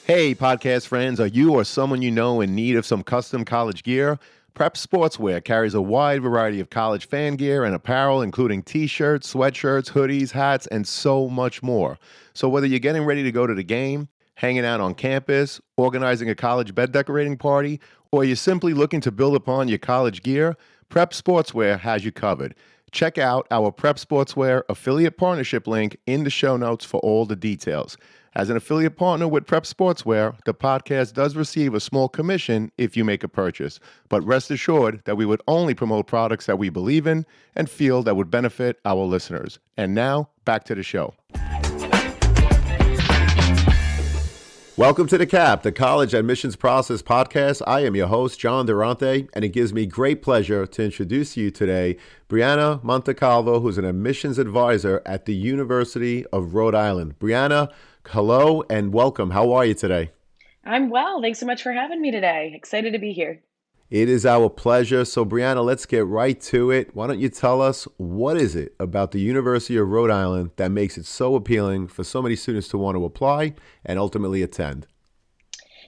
Hey, podcast friends, are you or someone you know in need of some custom college gear? Prep Sportswear carries a wide variety of college fan gear and apparel, including t shirts, sweatshirts, hoodies, hats, and so much more. So, whether you're getting ready to go to the game, hanging out on campus, organizing a college bed decorating party, or you're simply looking to build upon your college gear, Prep Sportswear has you covered. Check out our Prep Sportswear affiliate partnership link in the show notes for all the details. As an affiliate partner with Prep Sportswear, the podcast does receive a small commission if you make a purchase. But rest assured that we would only promote products that we believe in and feel that would benefit our listeners. And now, back to the show. Welcome to The Cap, the College Admissions Process Podcast. I am your host, John Durante, and it gives me great pleasure to introduce to you today Brianna Montecalvo, who's an admissions advisor at the University of Rhode Island. Brianna, hello and welcome. How are you today? I'm well. Thanks so much for having me today. Excited to be here. It is our pleasure. So, Brianna, let's get right to it. Why don't you tell us what is it about the University of Rhode Island that makes it so appealing for so many students to want to apply and ultimately attend?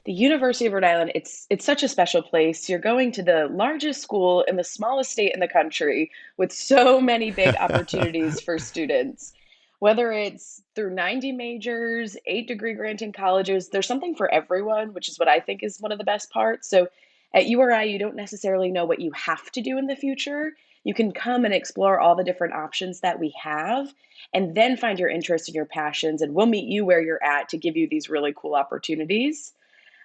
The University of Rhode Island, it's such a special place. You're going to the largest school in the smallest state in the country with so many big opportunities for students. Whether it's through 90 majors, 8 degree granting colleges, there's something for everyone, which is what I think is one of the best parts. So at URI, you don't necessarily know what you have to do in the future. You can come and explore all the different options that we have and then find your interests and your passions, and we'll meet you where you're at to give you these really cool opportunities.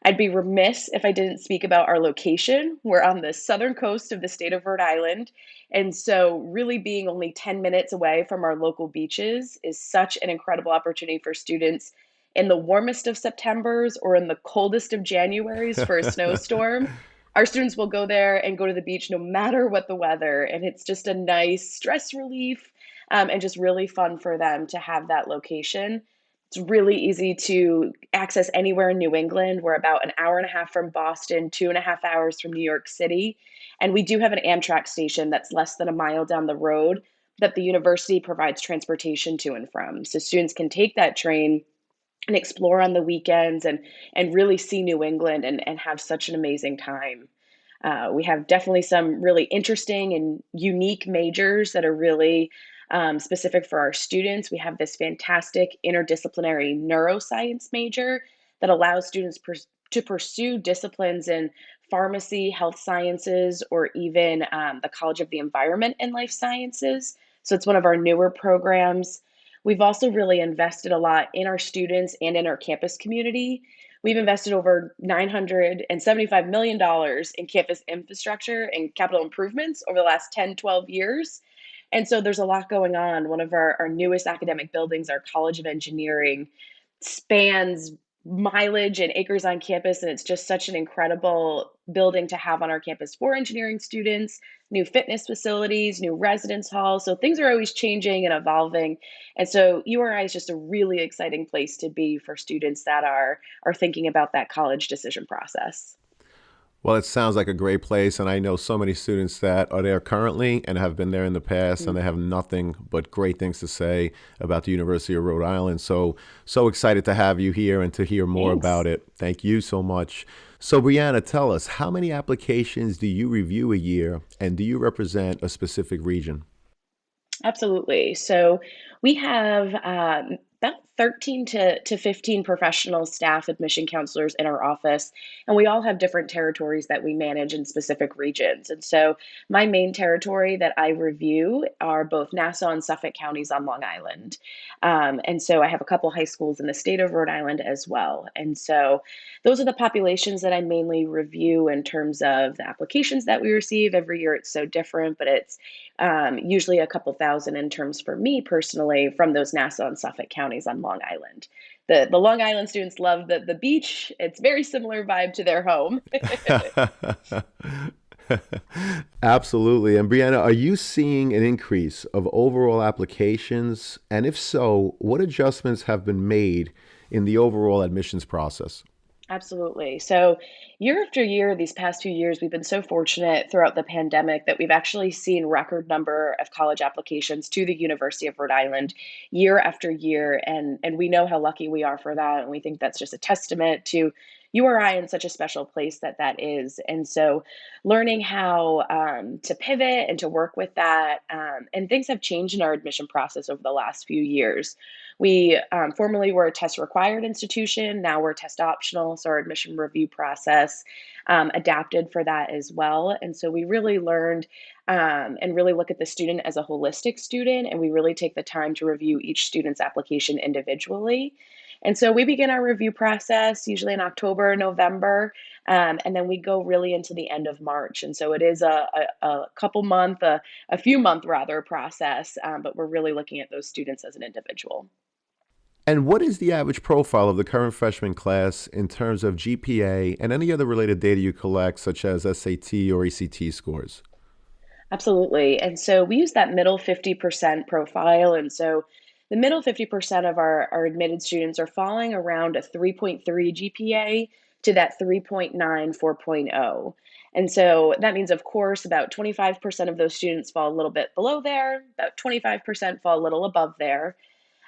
I'd be remiss if I didn't speak about our location. We're on the southern coast of the state of Rhode Island. And so, really being only 10 minutes away from our local beaches is such an incredible opportunity for students in the warmest of Septembers or in the coldest of Januaries for a snowstorm. Our students will go there and go to the beach no matter what the weather. And it's just a nice stress relief, and just really fun for them to have that location. It's really easy to access anywhere in New England. We're about an hour and a half from Boston, 2.5 hours from New York City. And we do have an Amtrak station that's less than a mile down the road that the university provides transportation to and from. So students can take that train and explore on the weekends and really see New England and have such an amazing time. We have definitely some really interesting and unique majors that are really specific for our students. We have this fantastic interdisciplinary neuroscience major that allows students to pursue disciplines in pharmacy, health sciences, or even the College of the Environment and Life Sciences. So it's one of our newer programs. We've also really invested a lot in our students and in our campus community. We've invested over $975 million in campus infrastructure and capital improvements over the last 10, 12 years. And so there's a lot going on. One of our newest academic buildings, our College of Engineering, spans mileage and acres on campus. And it's just such an incredible building to have on our campus for engineering students, new fitness facilities, new residence halls. So things are always changing and evolving. And so URI is just a really exciting place to be for students that are thinking about that college decision process. Well, it sounds like a great place, and I know so many students that are there currently and have been there in the past, and they have nothing but great things to say about the University of Rhode Island. So excited to have you here and to hear more Thanks. about it. Thank you so much. So, Brianna, tell us, how many applications do you review a year, and do you represent a specific region? Absolutely. So we have about 13 to 15 professional staff admission counselors in our office, and we all have different territories that we manage in specific regions. And so my main territory that I review are both Nassau and Suffolk counties on Long Island. And so I have a couple high schools in the state of Rhode Island as well. And so those are the populations that I mainly review in terms of the applications that we receive. Every year it's so different, but it's usually a couple thousand in terms for me personally from those Nassau and Suffolk counties on Long Island. The Long Island students love the beach. It's very similar vibe to their home. Absolutely. And Brianna, are you seeing an increase of overall applications? And if so, what adjustments have been made in the overall admissions process? Absolutely. So, year after year, these past few years, we've been so fortunate throughout the pandemic that we've actually seen record number of college applications to the University of Rhode Island year after year, and we know how lucky we are for that, and we think that's just a testament to URI and such a special place that that is. And so, learning how to pivot and to work with that, and things have changed in our admission process over the last few years. We formerly were a test required institution. Now we're test optional. So our admission review process adapted for that as well. And so we really learned and really look at the student as a holistic student. And we really take the time to review each student's application individually. And so we begin our review process usually in October, November, and then we go really into the end of March. And so it is a couple month, a few month rather process, but we're really looking at those students as an individual. And what is the average profile of the current freshman class in terms of GPA and any other related data you collect, such as SAT or ACT scores? Absolutely. And so we use that middle 50% profile. And so the middle 50% of our admitted students are falling around a 3.3 GPA to that 3.9 4.0. And so that means, of course, about 25% of those students fall a little bit below there, about 25% fall a little above there.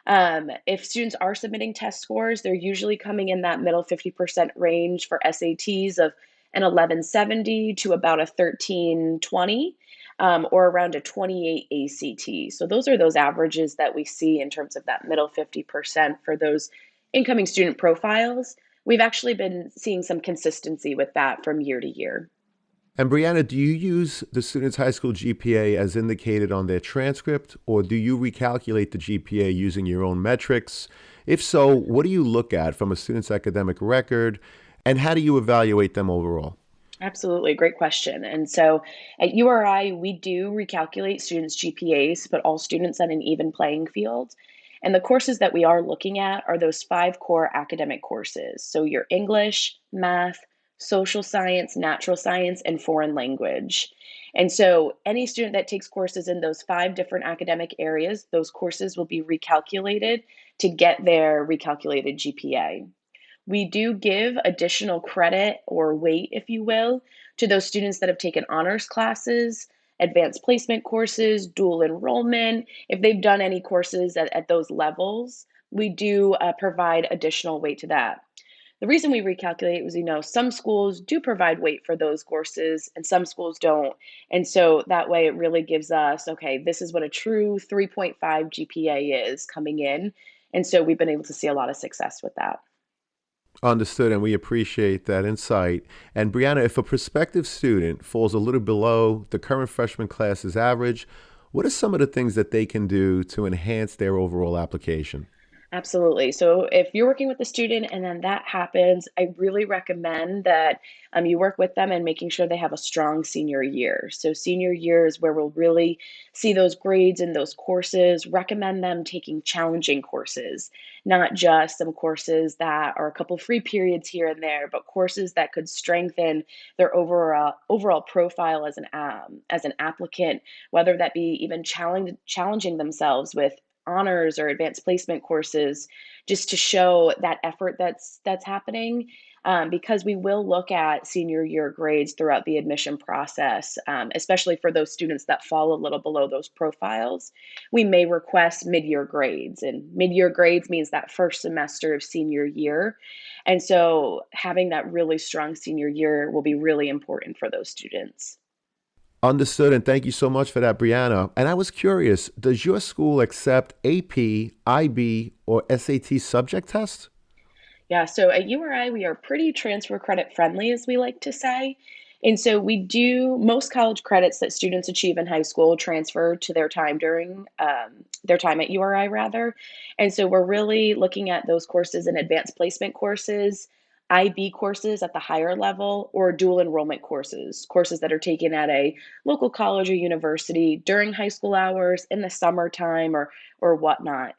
If students are submitting test scores, they're usually coming in that middle 50% range for SATs of an 1170 to about a 1320, or around a 28 ACT. So those are those averages that we see in terms of that middle 50% for those incoming student profiles. We've actually been seeing some consistency with that from year to year. And Brianna, do you use the student's high school GPA as indicated on their transcript, or do you recalculate the GPA using your own metrics? If so, what do you look at from a student's academic record, and how do you evaluate them overall? Absolutely, great question. And so at URI, we do recalculate students' GPAs to put all students on an even playing field. And the courses that we are looking at are those five core academic courses. So your English, math, social science, natural science, and foreign language. And so any student that takes courses in those five different academic areas, those courses will be recalculated to get their recalculated GPA. We do give additional credit or weight, if you will, to those students that have taken honors classes, advanced placement courses, dual enrollment. If they've done any courses at those levels, we do provide additional weight to that. The reason we recalculate is, some schools do provide weight for those courses and some schools don't. And so that way it really gives us, okay, this is what a true 3.5 GPA is coming in. And so we've been able to see a lot of success with that. Understood, and we appreciate that insight. And Brianna, if a prospective student falls a little below the current freshman class's average, what are some of the things that they can do to enhance their overall application? Absolutely. So if you're working with a student and then that happens, I really recommend that you work with them and making sure they have a strong senior year. So senior year is where we'll really see those grades in those courses. Recommend them taking challenging courses, not just some courses that are a couple free periods here and there, but courses that could strengthen their overall profile as an applicant, whether that be even challenging themselves with honors or advanced placement courses, just to show that effort that's happening, because we will look at senior year grades throughout the admission process, especially for those students that fall a little below those profiles. We may request mid-year grades, and mid-year grades means that first semester of senior year. And so having that really strong senior year will be really important for those students. Understood, and thank you so much for that, Brianna. And I was curious, does your school accept AP, IB, or SAT subject tests? Yeah, so at URI, we are pretty transfer credit friendly, as we like to say. And so we do most college credits that students achieve in high school transfer to their time during their time at URI, rather. And so we're really looking at those courses in advanced placement courses, IB courses at the higher level, or dual enrollment courses, courses that are taken at a local college or university during high school hours, in the summertime, or whatnot.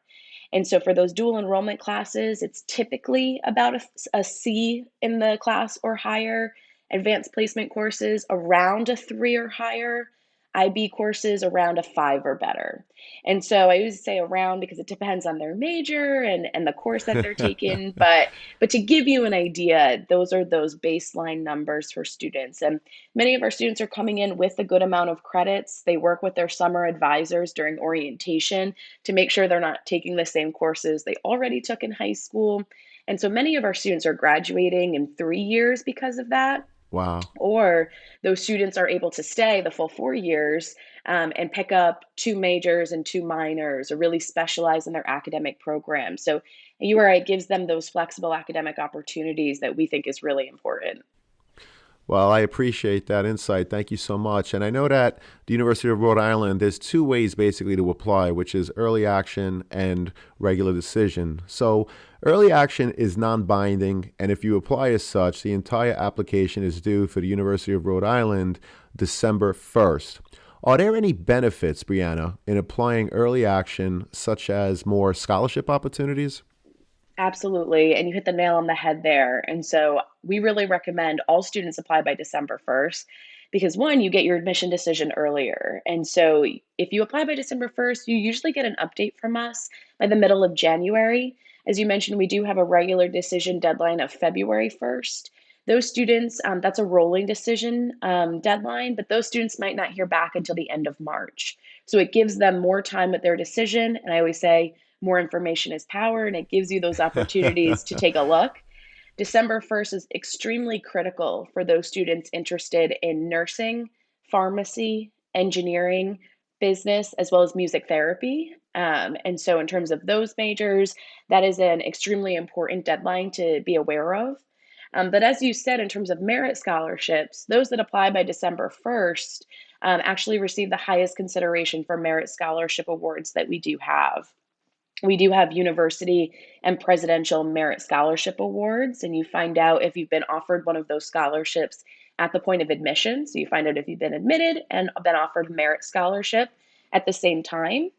And so for those dual enrollment classes, it's typically about a C in the class or higher. Advanced placement courses around a 3 or higher. IB courses around a 5 or better. And so I always say around because it depends on their major and the course that they're taking, but to give you an idea, those are those baseline numbers for students. And many of our students are coming in with a good amount of credits. They work with their summer advisors during orientation to make sure they're not taking the same courses they already took in high school. And so many of our students are graduating in 3 years because of that, Wow. or those students are able to stay the full 4 years, and pick up two majors and two minors or really specialize in their academic program. So you are right, gives them those flexible academic opportunities that we think is really important. Well, I appreciate that insight. Thank you so much. And I know that the University of Rhode Island, there's two ways basically to apply, which is early action and regular decision. So, early action is non binding, and if you apply as such, the entire application is due for the University of Rhode Island December 1st. Are there any benefits, Brianna, in applying early action, such as more scholarship opportunities? Absolutely. And you hit the nail on the head there. And so we really recommend all students apply by December 1st because one, you get your admission decision earlier. And so if you apply by December 1st, you usually get an update from us by the middle of January. As you mentioned, we do have a regular decision deadline of February 1st. Those students, that's a rolling decision deadline, but those students might not hear back until the end of March. So it gives them more time with their decision. And I always say, more information is power, and it gives you those opportunities to take a look. December 1st is extremely critical for those students interested in nursing, pharmacy, engineering, business, as well as music therapy. And so, in terms of those majors, that is an extremely important deadline to be aware of. But as you said, in terms of merit scholarships, those that apply by December 1st actually receive the highest consideration for merit scholarship awards that we do have. We do have university and presidential merit scholarship awards, and you find out if you've been offered one of those scholarships at the point of admission. So you find out if you've been admitted and been offered merit scholarship at the same time.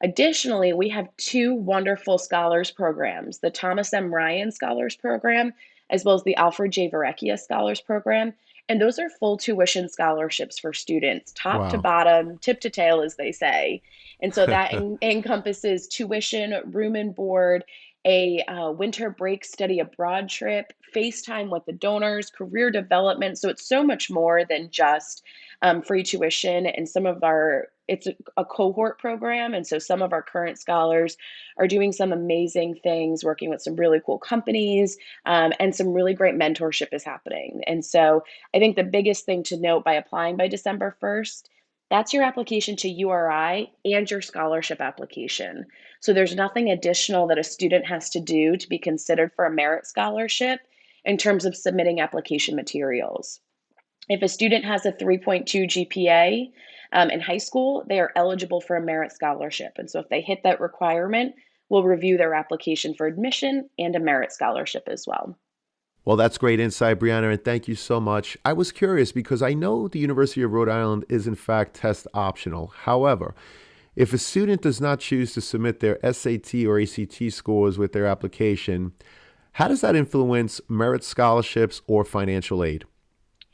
Additionally, we have two wonderful scholars programs, the Thomas M. Ryan Scholars Program, as well as the Alfred J. Verrecchia Scholars Program. And those are full tuition scholarships for students, top to Wow. bottom, tip to tail, as they say. And so that encompasses tuition, room and board, a winter break study abroad trip, FaceTime with the donors, career development. So it's so much more than just free tuition. And it's a cohort program. And so some of our current scholars are doing some amazing things, working with some really cool companies, and some really great mentorship is happening. And so I think the biggest thing to note by applying by December 1st, that's your application to URI and your scholarship application. So there's nothing additional that a student has to do to be considered for a merit scholarship in terms of submitting application materials. If a student has a 3.2 GPA in high school, they are eligible for a merit scholarship. And so if they hit that requirement, we'll review their application for admission and a merit scholarship as well. Well, that's great insight, Brianna, and thank you so much. I was curious because I know the University of Rhode Island is, in fact, test optional. However, if a student does not choose to submit their SAT or ACT scores with their application, how does that influence merit scholarships or financial aid?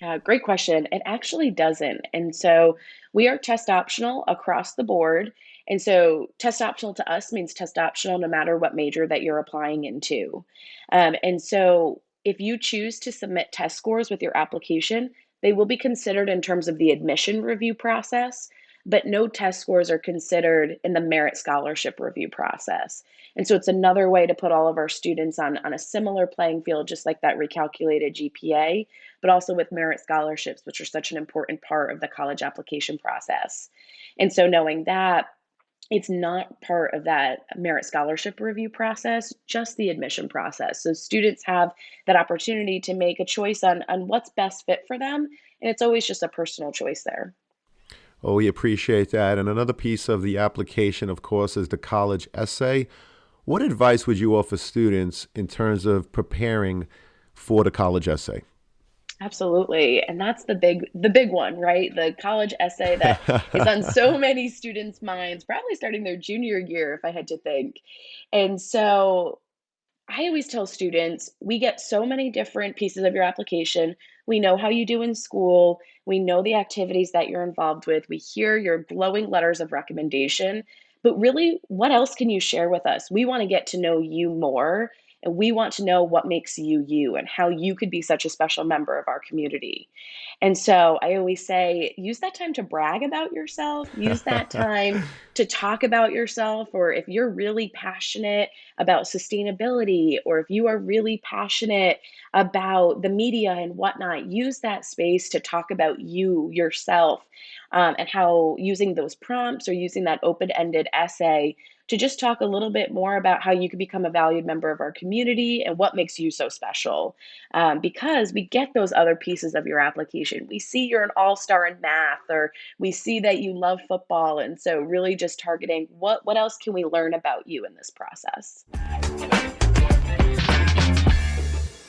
Yeah, great question. It actually doesn't. And so we are test optional across the board. And so test optional to us means test optional no matter what major that you're applying into. And so if you choose to submit test scores with your application, they will be considered in terms of the admission review process, but no test scores are considered in the merit scholarship review process. And so it's another way to put all of our students on a similar playing field, just like that recalculated GPA, but also with merit scholarships, which are such an important part of the college application process. And so knowing that, it's not part of that merit scholarship review process, just the admission process. So students have that opportunity to make a choice on what's best fit for them. And it's always just a personal choice there. Oh, we appreciate that. And another piece of the application, of course, is the college essay. What advice would you offer students in terms of preparing for the college essay? Absolutely. And that's the big one, right? The college essay that is on so many students' minds, probably starting their junior year, if I had to think. And so I always tell students, we get so many different pieces of your application. We know how you do in school. We know the activities that you're involved with. We hear your glowing letters of recommendation. But really, what else can you share with us? We want to get to know you more, and we want to know what makes you you and how you could be such a special member of our community. And so I always say, use that time to brag about yourself, use that time to talk about yourself, or if you're really passionate about sustainability, or if you are really passionate about the media and whatnot, use that space to talk about you yourself, and how using those prompts or using that open ended essay to just talk a little bit more about how you can become a valued member of our community and what makes you so special. Because we get those other pieces of your application. We see you're an all star in math, or we see that you love football. And so, really, just targeting what else can we learn about you in this process?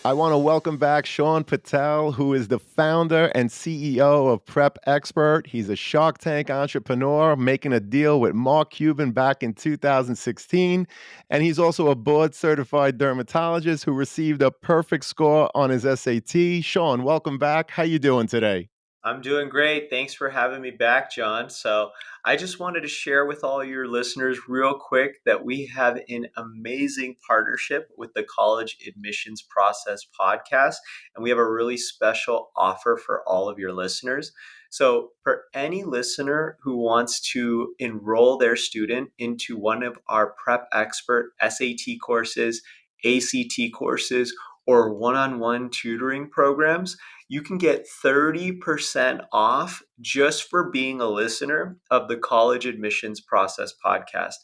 I want to welcome back Sean Patel, who is the founder and CEO of Prep Expert. He's a Shark Tank entrepreneur making a deal with Mark Cuban back in 2016. And he's also a board certified dermatologist who received a perfect score on his SAT. Sean, welcome back. How you doing today? I'm doing great. Thanks for having me back, John. So, I just wanted to share with all your listeners real quick that we have an amazing partnership with the College Admissions Process podcast, and we have a really special offer for all of your listeners. So, for any listener who wants to enroll their student into one of our Prep Expert SAT courses, ACT courses, or one on one tutoring programs, you can get 30% off just for being a listener of the College Admissions Process podcast.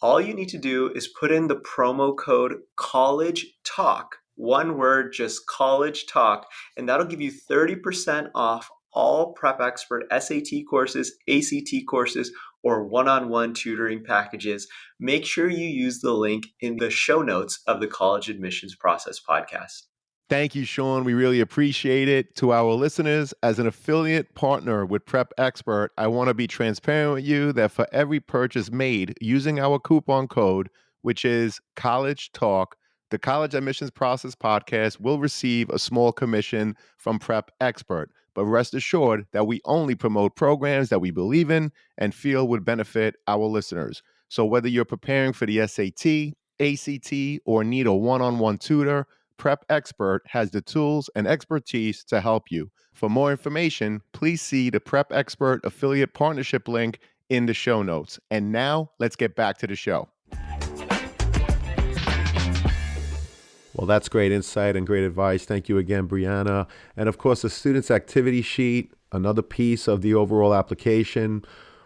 All you need to do is put in the promo code College Talk, one word, just College Talk, and that'll give you 30% off all Prep Expert SAT courses, ACT courses, or one on one tutoring packages. Make sure you use the link in the show notes of the College Admissions Process podcast. Thank you, Sean. We really appreciate it. To our listeners, as an affiliate partner with Prep Expert, I want to be transparent with you that for every purchase made using our coupon code, which is College Talk, the College Admissions Process podcast will receive a small commission from Prep Expert. But rest assured that we only promote programs that we believe in and feel would benefit our listeners. So whether you're preparing for the SAT, ACT, or need a one-on-one tutor, Prep Expert has the tools and expertise to help you. For more information, please see the Prep Expert affiliate partnership link in the show notes. And now let's get back to the show. Well, that's great insight and great advice. Thank you again, Brianna. And of course, the student's activity sheet, another piece of the overall application.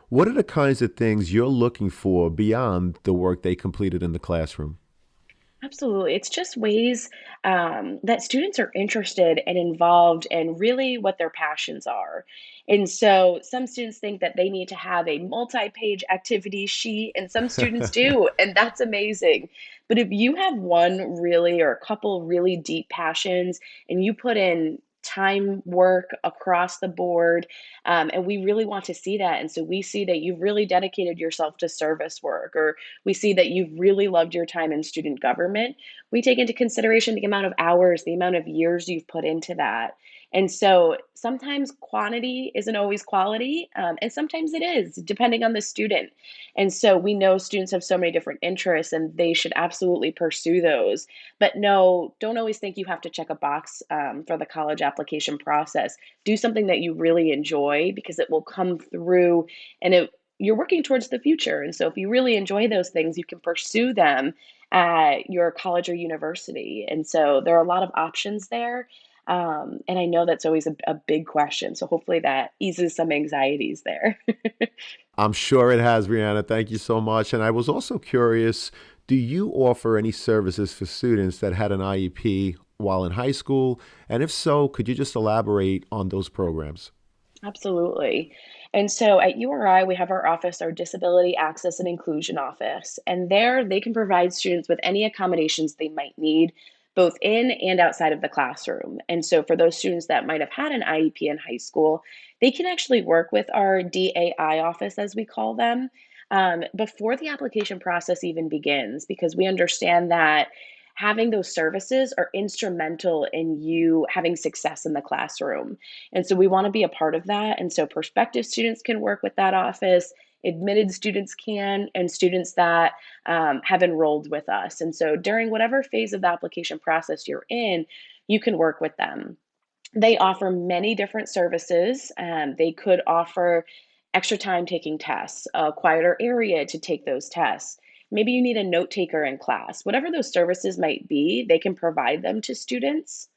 What are the kinds of things you're looking for beyond the work they completed in the classroom? Absolutely. It's just ways that students are interested and involved in really what their passions are. And so some students think that they need to have a multi page activity sheet, and some students do, and that's amazing. But if you have one really or a couple really deep passions and you put in time work across the board, and we really want to see that. And so we see that you've really dedicated yourself to service work, or we see that you've really loved your time in student government. We take into consideration the amount of hours, the amount of years you've put into that. And so sometimes quantity isn't always quality, and sometimes it is, depending on the student. And so we know students have so many different interests, and they should absolutely pursue those. But no, don't always think you have to check a box for the college application process. Do something that you really enjoy, because it will come through, and you're working towards the future. And so if you really enjoy those things, you can pursue them at your college or university. And so there are a lot of options there. And I know that's always a big question. So hopefully that eases some anxieties there. I'm sure it has, Brianna. Thank you so much. And I was also curious, do you offer any services for students that had an IEP while in high school? And if so, could you just elaborate on those programs? Absolutely. And so at URI, we have our office, our Disability Access and Inclusion Office. And there they can provide students with any accommodations they might need, both in and outside of the classroom. And so for those students that might have had an IEP in high school, they can actually work with our DAI office, as we call them, before the application process even begins, because we understand that. having those services are instrumental in you having success in the classroom. And so we want to be a part of that. And so prospective students can work with that office, admitted students can, and students that have enrolled with us. And so during whatever phase of the application process you're in, you can work with them. They offer many different services. They could offer extra time taking tests, a quieter area to take those tests. Maybe you need a note taker in class. Whatever those services might be, they can provide them to students.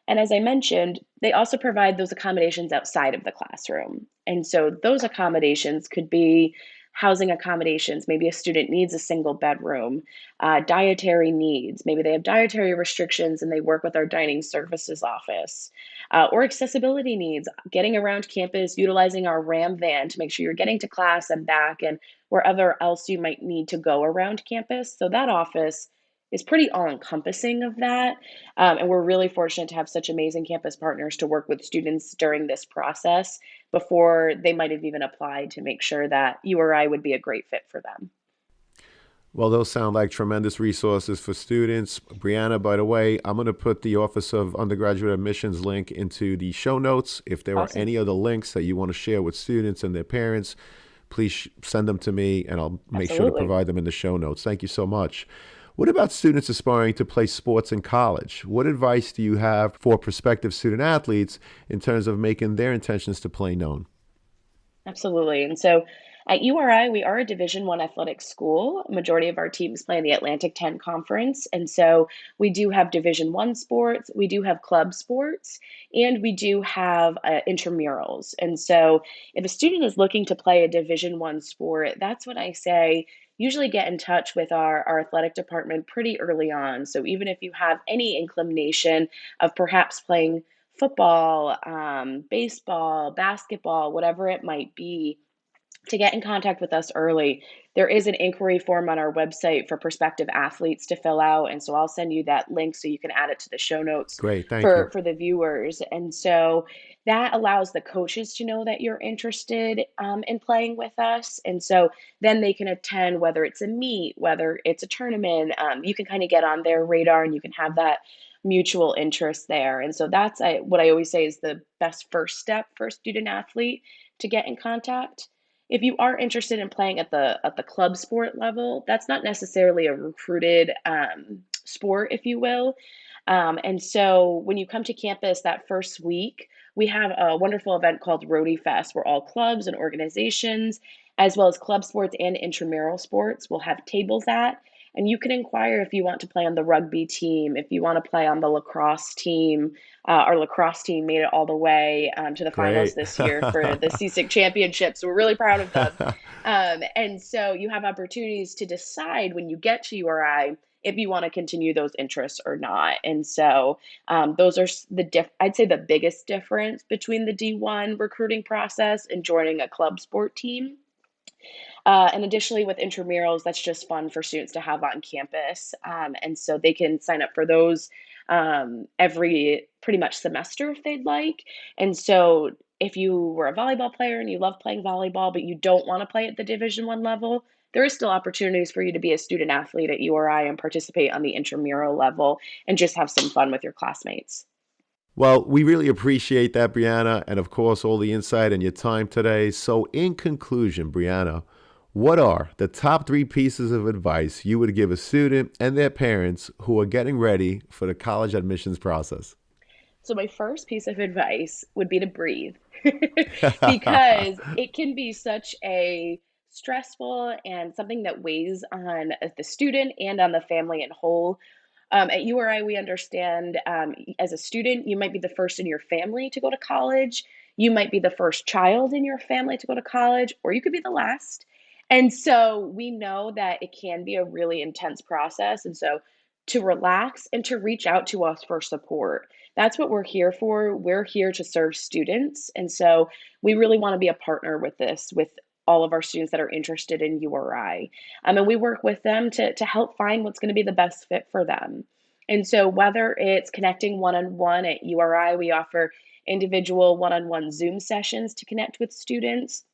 And as I mentioned, they also provide those accommodations outside of the classroom. And so those accommodations could be housing accommodations. Maybe a student needs a single bedroom, dietary needs. Maybe they have dietary restrictions and they work with our dining services office, or accessibility needs, getting around campus, utilizing our RAM van to make sure you're getting to class and back and wherever else you might need to go around campus. So that office is pretty all encompassing of that. And we're really fortunate to have such amazing campus partners to work with students during this process before they might have even applied to make sure that URI would be a great fit for them. Well, those sound like tremendous resources for students. Brianna, by the way, I'm going to put the Office of Undergraduate Admissions link into the show notes. If there are Awesome. any other links that you want to share with students and their parents, please send them to me and I'll make sure to Absolutely. provide them in the show notes. Thank you so much. What about students aspiring to play sports in college? What advice do you have for prospective student athletes in terms of making their intentions to play known? Absolutely. And so at URI, we are a Division One athletic school. A majority of our teams play in the Atlantic 10 Conference. And so we do have Division One sports, we do have club sports, and we do have intramurals. And so if a student is looking to play a Division One sport, that's when I say usually get in touch with our athletic department pretty early on. So even if you have any inclination of perhaps playing football, baseball, basketball, whatever it might be, to get in contact with us early. There is an inquiry form on our website for prospective athletes to fill out. And so I'll send you that link so you can add it to the show notes Great, thank you. for the viewers. And so that allows the coaches to know that you're interested in playing with us. And so then they can attend, whether it's a meet, whether it's a tournament, you can kind of get on their radar and you can have that mutual interest there. And so that's what I always say is the best first step for a student athlete to get in contact. If you are interested in playing at the club sport level, that's not necessarily a recruited sport, if you will. And so when you come to campus that first week, we have a wonderful event called Rhode Fest, where all clubs and organizations, as well as club sports and intramural sports, will have tables at. And you can inquire if you want to play on the rugby team, if you want to play on the lacrosse team. Our lacrosse team made it all the way to the finals Great. this year for the CSIC championship. So we're really proud of them. And so you have opportunities to decide when you get to URI if you want to continue those interests or not. And so those are I'd say the biggest difference between the D1 recruiting process and joining a club sport team. And additionally, with intramurals, that's just fun for students to have on campus. And so they can sign up for those every pretty much semester if they'd like. And so if you were a volleyball player and you love playing volleyball, but you don't want to play at the Division One level, there is still opportunities for you to be a student athlete at URI and participate on the intramural level and just have some fun with your classmates. Well, we really appreciate that, Brianna, and of course, all the insight and your time today. So, in conclusion, Brianna, what are the top three pieces of advice you would give a student and their parents who are getting ready for the college admissions process? So my first piece of advice would be to breathe because it can be such a stressful and something that weighs on the student and on the family in whole. At URI, we understand as a student, you might be the first in your family to go to college. You might be the first child in your family to go to college, or you could be the last. And so we know that it can be a really intense process. And so to relax and to reach out to us for support. That's what we're here for. We're here to serve students. And so we really want to be a partner with this, with all of our students that are interested in URI. And we work with them to help find what's going to be the best fit for them. And so whether it's connecting one-on-one at URI, we offer individual one-on-one Zoom sessions to connect with students.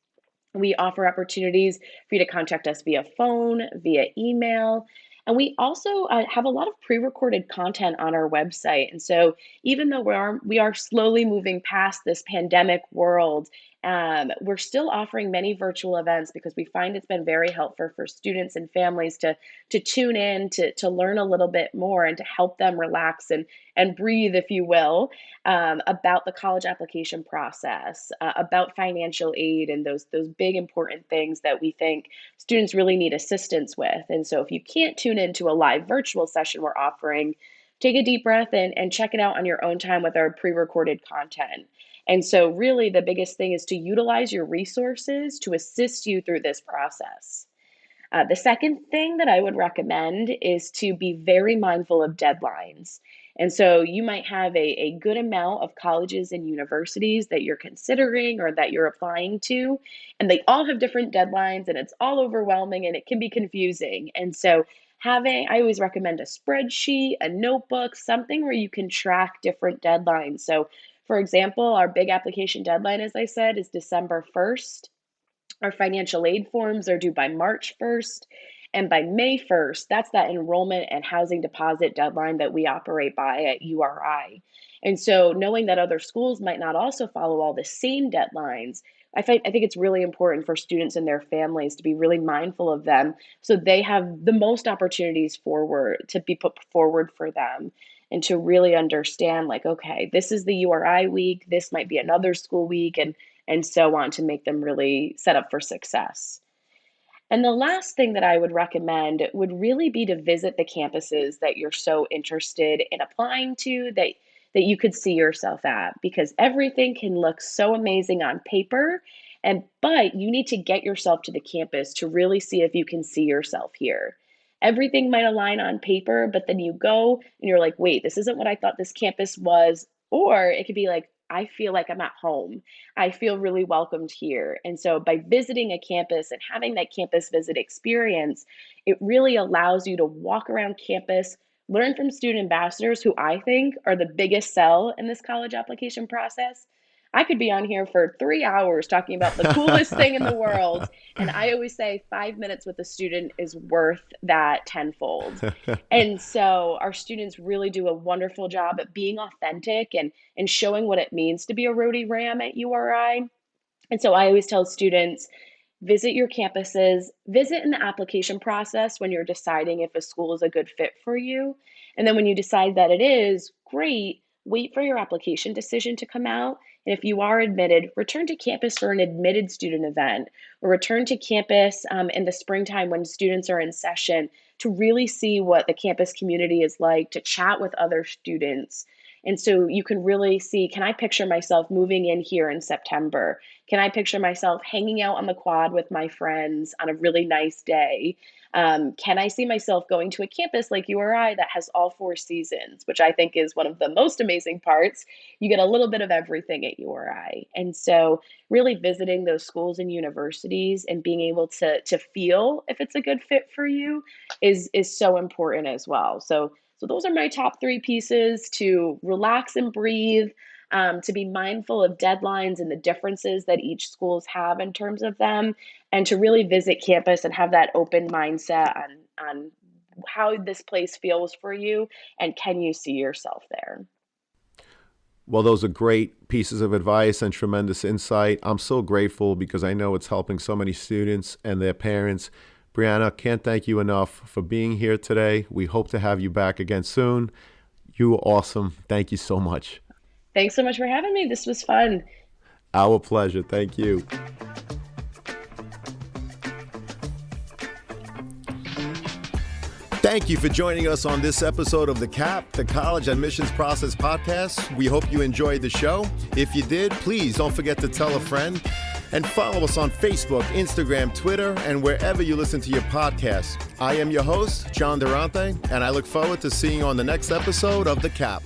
We offer opportunities for you to contact us via phone, via email. And we also have a lot of pre-recorded content on our website. And so even though we are slowly moving past this pandemic world, we're still offering many virtual events because we find it's been very helpful for students and families to tune in, to learn a little bit more and to help them relax and breathe, if you will, about the college application process, about financial aid and those big important things that we think students really need assistance with. And so if you can't tune into a live virtual session we're offering, take a deep breath and check it out on your own time with our pre-recorded content. And so really the biggest thing is to utilize your resources to assist you through this process. The second thing that I would recommend is to be very mindful of deadlines. And so you might have a good amount of colleges and universities that you're considering or that you're applying to, and they all have different deadlines and it's all overwhelming and it can be confusing. And so I always recommend a spreadsheet, a notebook, something where you can track different deadlines. So for example, our big application deadline, as I said, is December 1st. Our financial aid forms are due by March 1st. And by May 1st, that's that enrollment and housing deposit deadline that we operate by at URI. And so knowing that other schools might not also follow all the same deadlines, I think it's really important for students and their families to be really mindful of them so they have the most opportunities forward to be put forward for them and to really understand like, okay, this is the URI week, this might be another school week, and so on to make them really set up for success. And the last thing that I would recommend would really be to visit the campuses that you're so interested in applying to that you could see yourself at because everything can look so amazing on paper but you need to get yourself to the campus to really see if you can see yourself here. Everything might align on paper, but then you go and you're like, wait, this isn't what I thought this campus was. Or it could be like, I feel like I'm at home. I feel really welcomed here. And so by visiting a campus and having that campus visit experience, it really allows you to walk around campus, learn from student ambassadors who I think are the biggest sell in this college application process. I could be on here for 3 hours talking about the coolest thing in the world. And I always say 5 minutes with a student is worth that tenfold. And so our students really do a wonderful job at being authentic and showing what it means to be a Rhody Ram at URI. And so I always tell students, visit your campuses, visit in the application process when you're deciding if a school is a good fit for you. And then when you decide that it is, great, wait for your application decision to come out. And if you are admitted, return to campus for an admitted student event or return to campus in the springtime when students are in session to really see what the campus community is like, to chat with other students. And so you can really see, can I picture myself moving in here in September? Can I picture myself hanging out on the quad with my friends on a really nice day? Can I see myself going to a campus like URI that has all 4 seasons, which I think is one of the most amazing parts? You get a little bit of everything at URI. And so really visiting those schools and universities and being able to feel if it's a good fit for you is so important as well. So those are my top 3 pieces: to relax and breathe, to be mindful of deadlines and the differences that each schools have in terms of them, and to really visit campus and have that open mindset on how this place feels for you and can you see yourself there. Well, those are great pieces of advice and tremendous insight. I'm so grateful because I know it's helping so many students and their parents. Brianna, can't thank you enough for being here today. We hope to have you back again soon. You were awesome. Thank you so much. Thanks so much for having me. This was fun. Our pleasure. Thank you. Thank you for joining us on this episode of The CAP, the College Admissions Process Podcast. We hope you enjoyed the show. If you did, please don't forget to tell a friend and follow us on Facebook, Instagram, Twitter, and wherever you listen to your podcasts. I am your host, John Durante, and I look forward to seeing you on the next episode of The CAP.